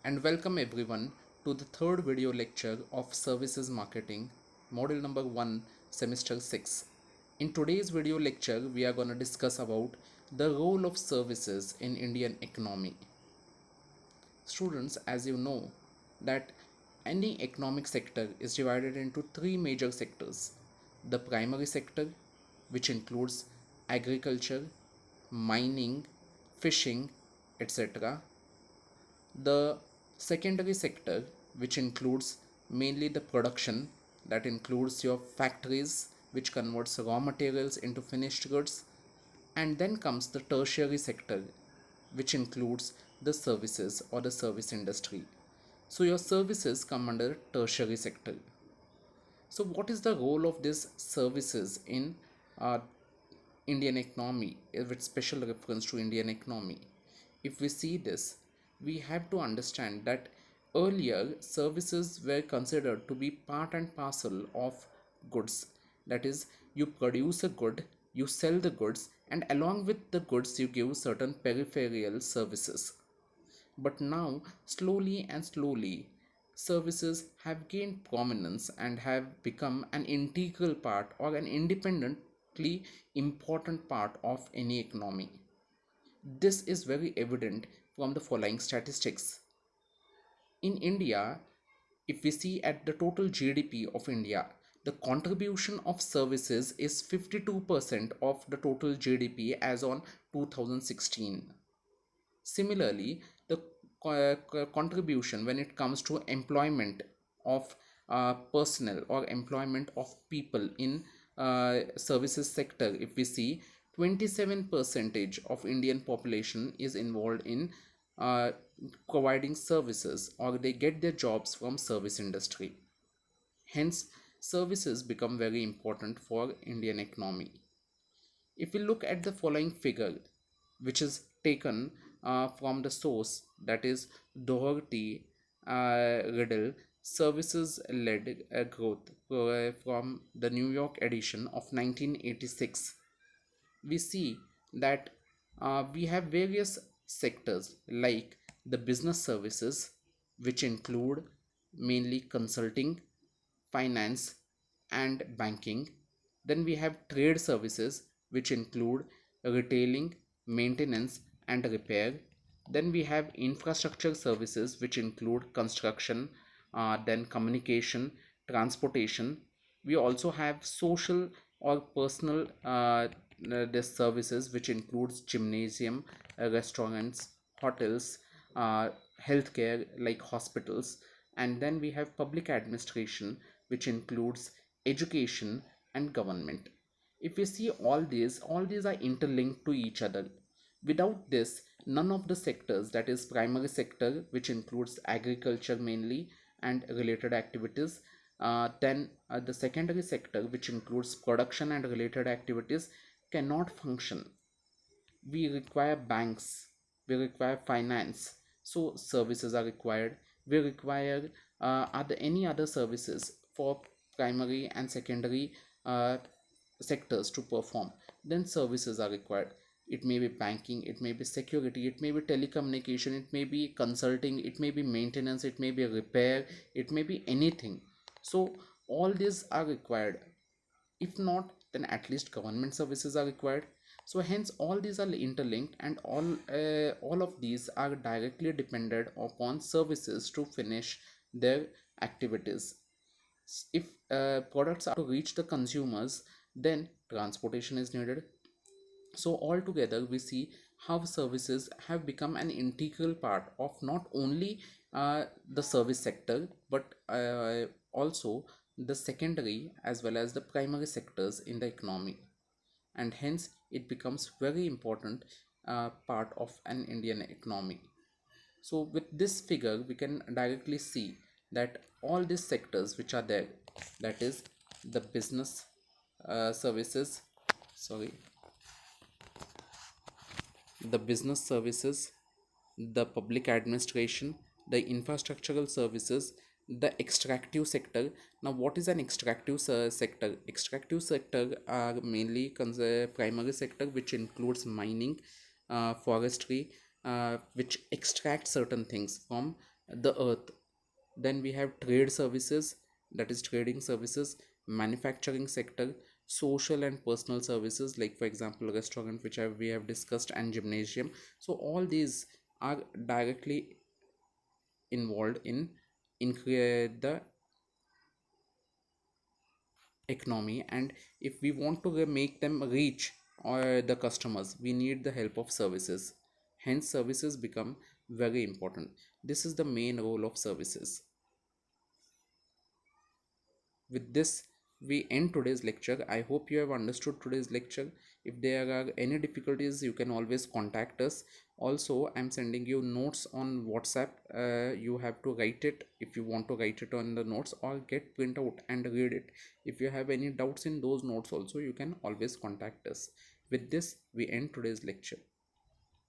and welcome everyone to the third video lecture of Services Marketing, module number 1, semester 6. In today's video lecture, we are going to discuss about the role of services in Indian economy. Students, as you know, that any economic sector is divided into three major sectors. The primary sector, which includes agriculture, mining, fishing, etc. The secondary sector, which includes mainly the production, that includes your factories which converts raw materials into finished goods, and then comes the tertiary sector, which includes the services or the service industry. So your services come under tertiary sector. So what is the role of these services in uh, Indian economy, with special reference to Indian economy? If we see this, we have to understand that earlier services were considered to be part and parcel of goods. That is, you produce a good, you sell the goods, and along with the goods, you give certain peripheral services. But now, slowly and slowly, services have gained prominence and have become an integral part or an independently important part of any economy. This is very evident from the following statistics. In India, if we see at the total GDP of India, the contribution of services is 52% of the total GDP as on 2016. Similarly, the contribution when it comes to employment of personnel or employment of people in services sector, if we see 27 percentage of Indian population is involved in uh, providing services, or they get their jobs from service industry. Hence, services become very important for Indian economy. If we look at the following figure, which is taken from the source, that is Doherty Riddle Services Led Growth, from the New York edition of 1986, we see that we have various sectors like the business services, which include mainly consulting, finance, and banking. Then we have trade services, which include retailing, maintenance, and repair. Then we have infrastructure services, which include construction, then communication, transportation. We also have social or personal the services, which includes gymnasium, restaurants, hotels, uh, healthcare like hospitals. And then we have public administration, which includes education and government. If we see all these are interlinked to each other. Without this, none of the sectors, that is primary sector, which includes agriculture mainly and related activities, then the secondary sector, which includes production and related activities, cannot function. We require banks, we require finance, so services are required. We require any other services for primary and secondary uh, sectors to perform, then services are required. It may be banking, it may be security, it may be telecommunication, it may be consulting, it may be maintenance, it may be repair, it may be anything. So all these are required. If not, then at least government services are required. So hence all these are interlinked, and all of these are directly dependent upon services to finish their activities. If products are to reach the consumers, then transportation is needed. So altogether we see how services have become an integral part of not only the service sector, but also the secondary as well as the primary sectors in the economy, and hence it becomes very important part of an Indian economy. So with this figure we can directly see that all these sectors which are there, that is the business services, sorry, the business services, the public administration, the infrastructural services, the extractive sector. Now, what is an extractive sector? Extractive sector are mainly primary sector, which includes mining, forestry, which extract certain things from the earth. Then we have trade services, that is trading services, manufacturing sector, social and personal services, like for example restaurant, which we have discussed, and gymnasium. So all these are directly involved in create the economy. And if we want to make them reach or the customers, we need the help of services. Hence services become very important. This is the main role of services. With this, we end today's lecture. I hope you have understood today's lecture. If there are any difficulties, you can always contact us. Also, I'm sending you notes on WhatsApp. You have to write it if you want to write it on the notes, or get print out and read it. If you have any doubts in those notes also, you can always contact us. With this, we end today's lecture.